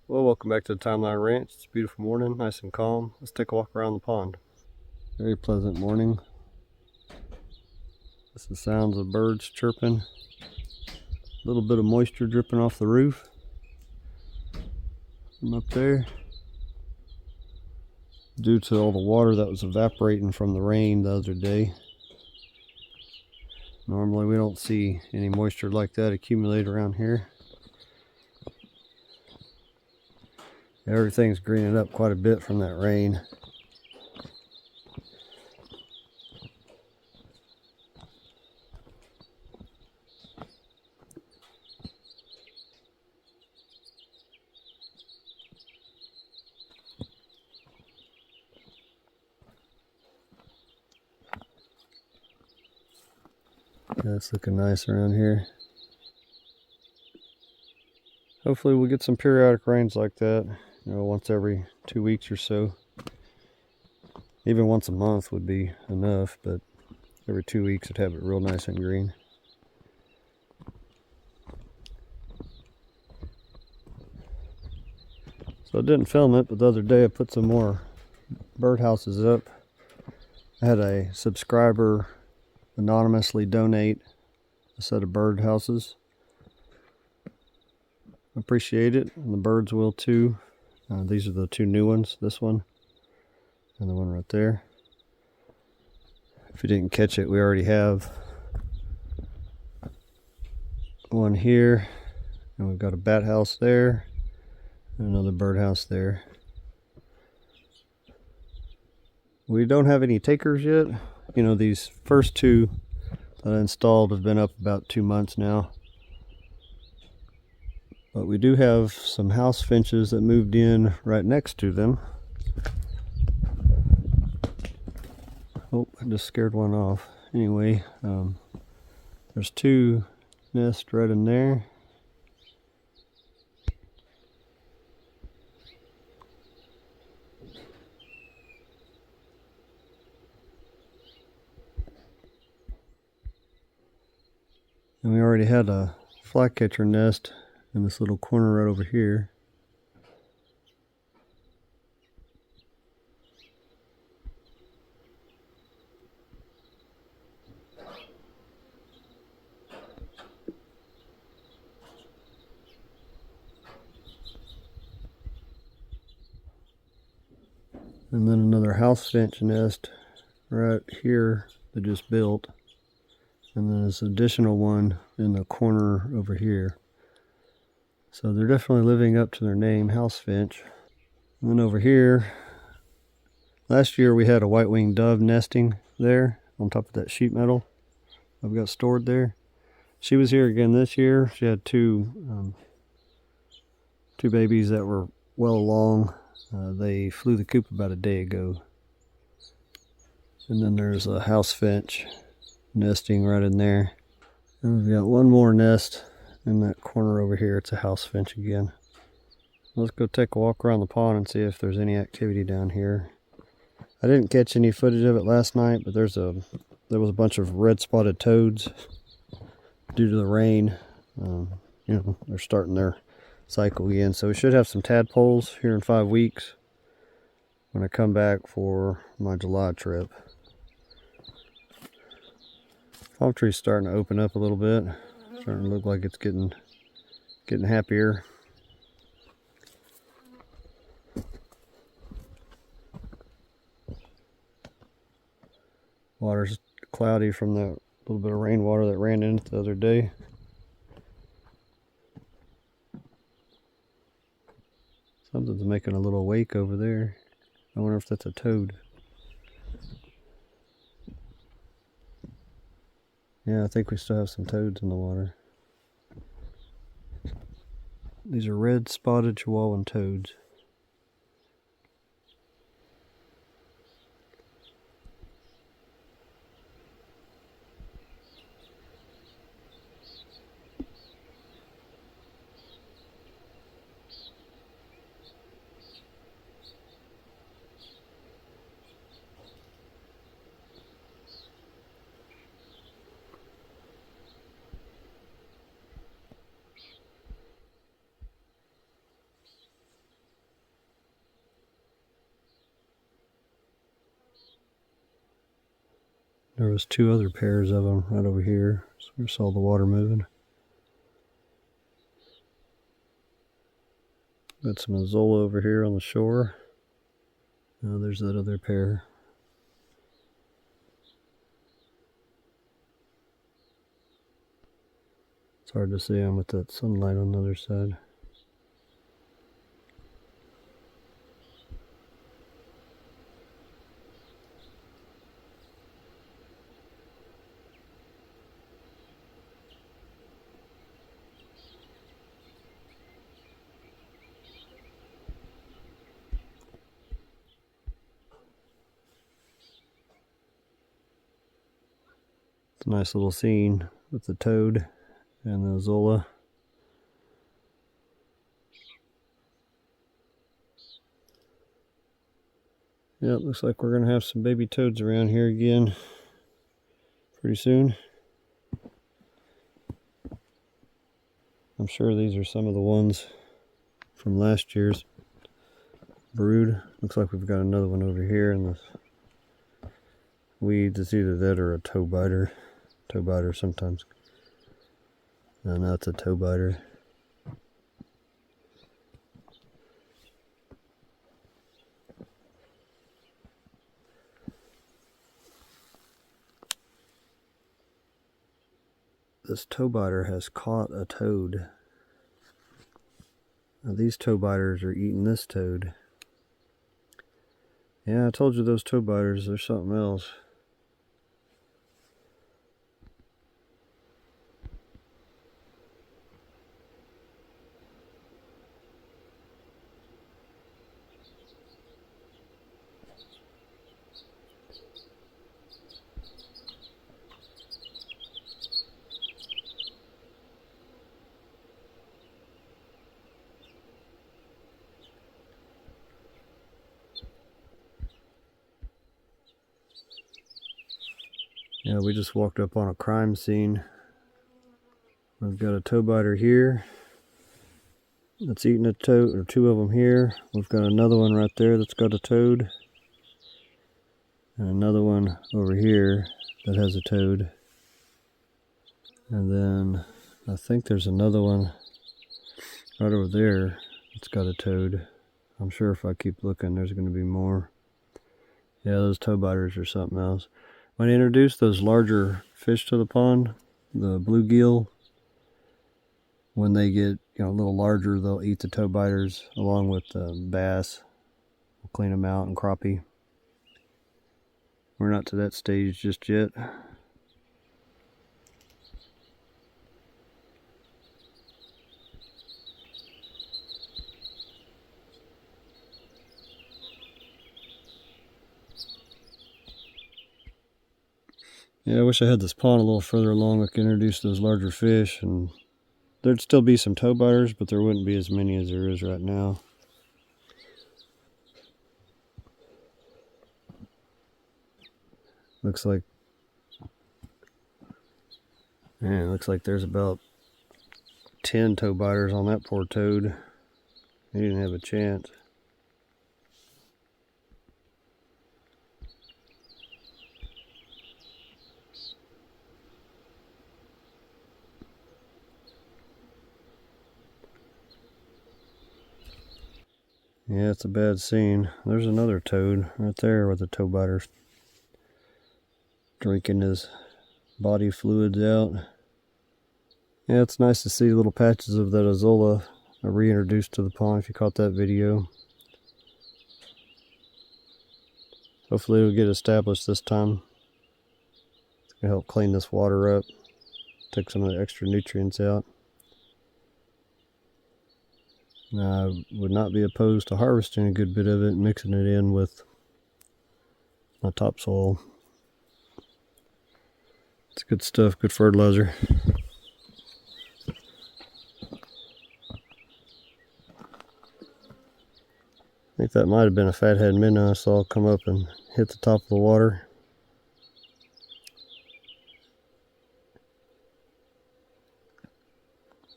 Well, welcome back to the Timeline Ranch. It's a beautiful morning, nice and calm. Let's take a walk around the pond. Very pleasant morning. This is the sounds of birds chirping. A little bit of moisture dripping off the roof from up there due to all the water that was evaporating from the rain the other day. Normally we don't see any moisture like that accumulate around here. Everything's greening up quite a bit from that rain. Yeah, it's looking nice around here. Hopefully we'll get some periodic rains like that, once every 2 weeks or so. Even once a month would be enough, but every 2 weeks it'd have it real nice and green. So I didn't film it, but the other day I put some more birdhouses up. I had a subscriber anonymously donate a set of birdhouses. Appreciate it, and the birds will too. These are the two new ones, this one and the one right there. If you didn't catch it, we already have one here, and we've got a bat house there and another birdhouse there. We don't have any takers yet. These first two that I installed have been up about 2 months now. But we do have some house finches that moved in right next to them. Oh, I just scared one off. Anyway, there's two nests right in there. And we already had a flycatcher nest in this little corner right over here. And then another house finch nest right here that just built. And then this additional one in the corner over here. So they're definitely living up to their name, house finch. And then over here, last year we had a white-winged dove nesting there on top of that sheet metal I've got stored there. She was here again this year. She had two babies that were well along. They flew the coop about a day ago. And then there's a house finch nesting right in there. And we've got one more nest in that corner over here. It's a house finch again. Let's go take a walk around the pond and see if there's any activity down here. I didn't catch any footage of it last night, but there was a bunch of red spotted toads due to the rain. They're starting their cycle again. So we should have some tadpoles here in 5 weeks when I come back for my July trip. Palm tree's starting to open up a little bit. Starting to look like it's getting happier. Water's cloudy from the little bit of rainwater that ran in it the other day. Something's making a little wake over there. I wonder if that's a toad. Yeah, I think we still have some toads in the water. These are red spotted Chihuahuan toads. There was 2 other pairs of them right over here. So we saw the water moving. Got some Azolla over here on the shore. Now there's that other pair. It's hard to see them with that sunlight on the other side. It's a nice little scene with the toad and the Azolla. Yeah, it looks like we're going to have some baby toads around here again pretty soon. I'm sure these are some of the ones from last year's brood. Looks like we've got another one over here in the weeds. It's either that or a toe biter. Toe biter sometimes. No, that's a toe biter. This toe biter has caught a toad. Now these toe biters are eating this toad. Yeah, I told you those toe biters, they're something else. Yeah, we just walked up on a crime scene. We've got a toe biter here that's eating a toad, or 2 of them here. We've got another one right there that's got a toad. And another one over here that has a toad. And then I think there's another one right over there that's got a toad. I'm sure if I keep looking there's going to be more. Yeah, those toe biters are something else. When I introduce those larger fish to the pond, the bluegill, when they get a little larger, they'll eat the toe biters along with the bass. We'll clean them out, and crappie. We're not to that stage just yet. Yeah, I wish I had this pond a little further along. I could introduce those larger fish, and there'd still be some toe biters, but there wouldn't be as many as there is right now. Looks like there's about 10 toe biters on that poor toad. He didn't have a chance. Yeah, it's a bad scene. There's another toad right there with the toe biter drinking his body fluids out. Yeah, it's nice to see little patches of that Azolla reintroduced to the pond, if you caught that video. Hopefully it'll get established this time. It's going to help clean this water up, take some of the extra nutrients out. I would not be opposed to harvesting a good bit of it and mixing it in with my topsoil. It's good stuff, good fertilizer. I think that might have been a fathead minnow I saw come up and hit the top of the water.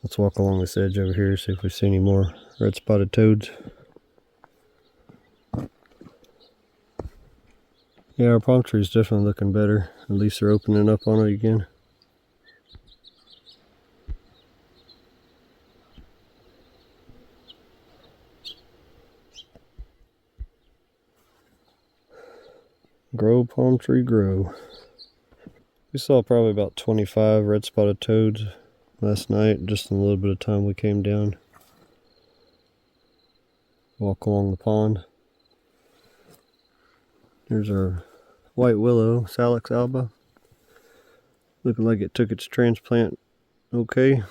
Let's walk along this edge over here, see if we see any more red spotted toads. Yeah, our palm tree is definitely looking better. At least they're opening up on it again. Grow, palm tree, grow. We saw probably about 25 red spotted toads last night, just in a little bit of time we came down. Walk along the pond. There's our white willow, Salix alba. Looking like it took its transplant okay.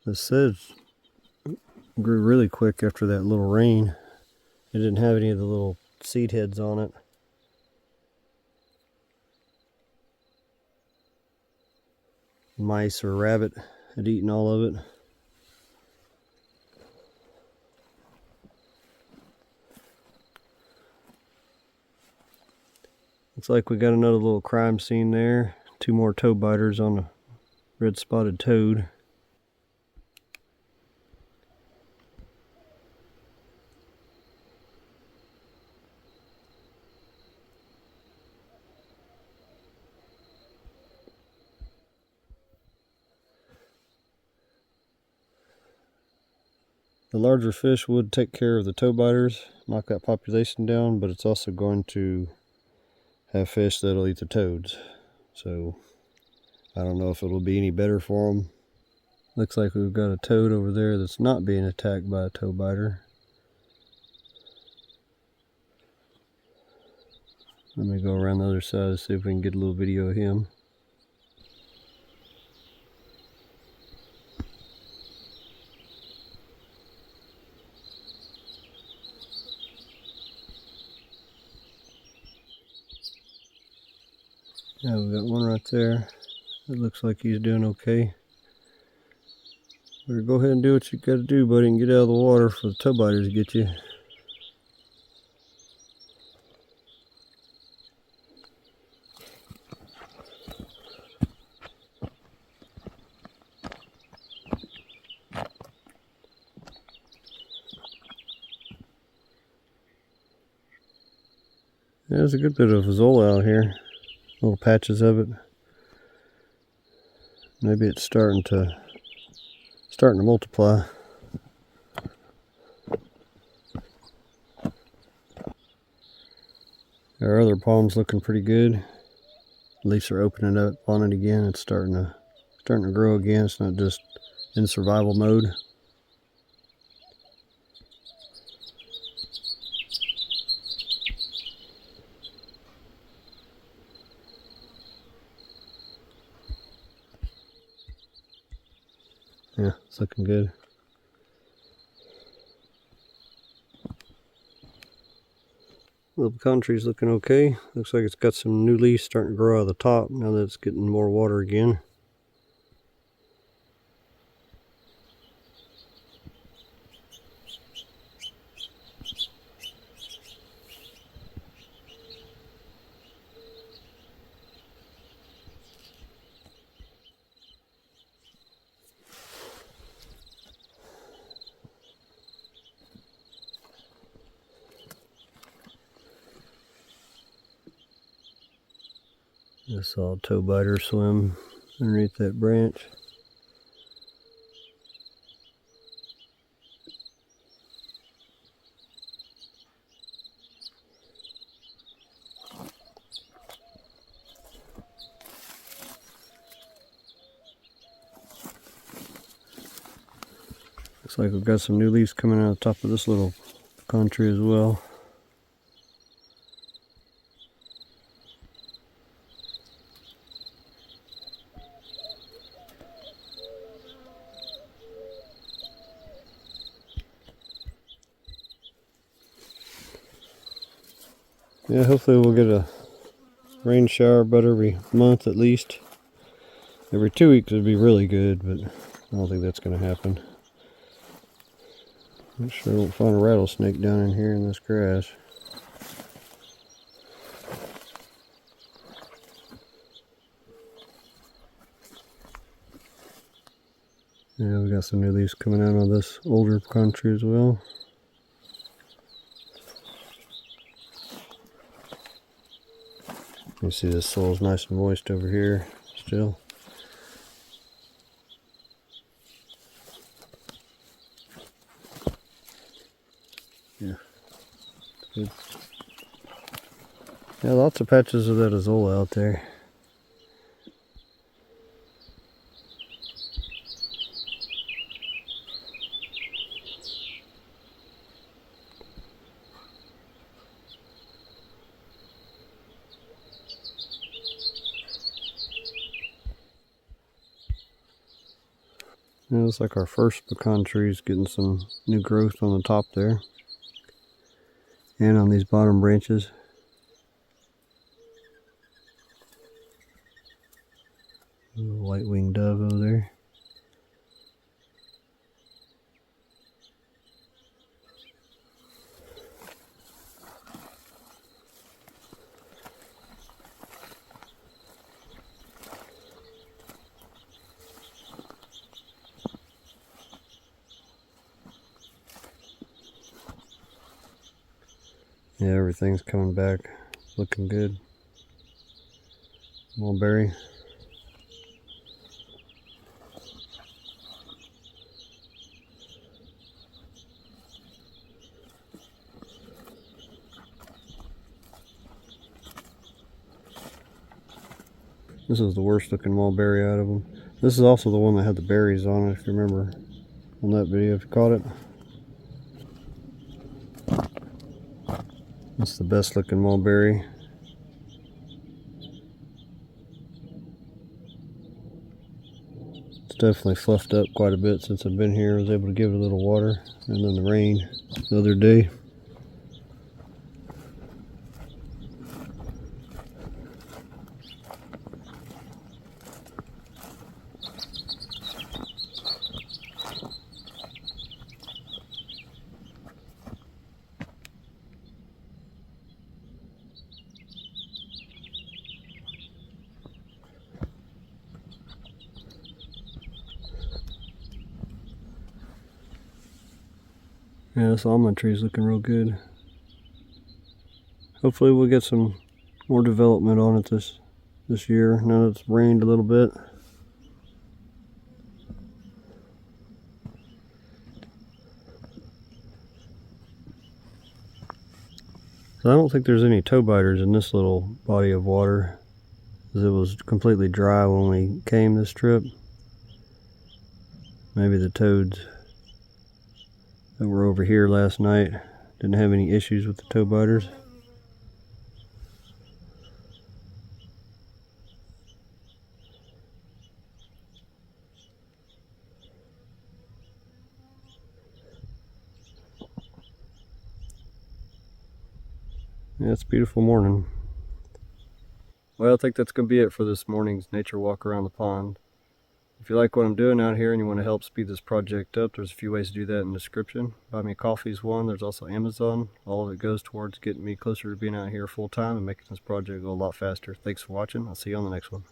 The sedge grew really quick after that little rain. It didn't have any of the little seed heads on it. Mice or rabbit had eaten all of it. Looks like we got another little crime scene there. 2 more toad biters on a red spotted toad. The larger fish would take care of the toad biters, knock that population down, but it's also going to have fish that'll eat the toads. So I don't know if it'll be any better for them. Looks like we've got a toad over there that's not being attacked by a toad biter. Let me go around the other side and see if we can get a little video of him. Yeah, we got one right there. It looks like he's doing okay. Better go ahead and do what you gotta do, buddy, and get out of the water for the toad biters to get you. Yeah, there's a good bit of Zola out here. Little patches of it. Maybe it's starting to multiply. Our other palm's looking pretty good. Leaves are opening up on it again. It's starting to grow again. It's not just in survival mode. Yeah, it's looking good. Well, the pecan tree's looking okay. Looks like it's got some new leaves starting to grow out of the top now that it's getting more water again. I saw a toad biter swim underneath that branch. Looks like we've got some new leaves coming out of the top of this little pecan tree as well. Yeah, hopefully we'll get a rain shower about every month at least. Every 2 weeks would be really good, but I don't think that's going to happen. I'm sure I won't find a rattlesnake down in here in this grass. Yeah, we got some new leaves coming out on this older pecan tree as well. You see this soil's nice and moist over here still. Yeah, good. Yeah, lots of patches of that Azolla out there. It looks like our first pecan tree is getting some new growth on the top there. And on these bottom branches. A little white-winged dove over there. Yeah, everything's coming back, looking good. Mulberry. This is the worst looking mulberry out of them. This is also the one that had the berries on it, if you remember on that video, if you caught it. It's the best looking mulberry. It's definitely fluffed up quite a bit since I've been here. I was able to give it a little water, and then the rain the other day. Yeah, this almond tree is looking real good. Hopefully we'll get some more development on it this year, now that it's rained a little bit. So I don't think there's any toe biters in this little body of water, because it was completely dry when we came this trip. Maybe the toads that were over here last night didn't have any issues with the toe biters. Yeah, it's a beautiful morning. Well, I think that's going to be it for this morning's nature walk around the pond. If you like what I'm doing out here and you want to help speed this project up, there's a few ways to do that in the description. Buy Me a Coffee is one. There's also Amazon. All of it goes towards getting me closer to being out here full time and making this project go a lot faster. Thanks for watching. I'll see you on the next one.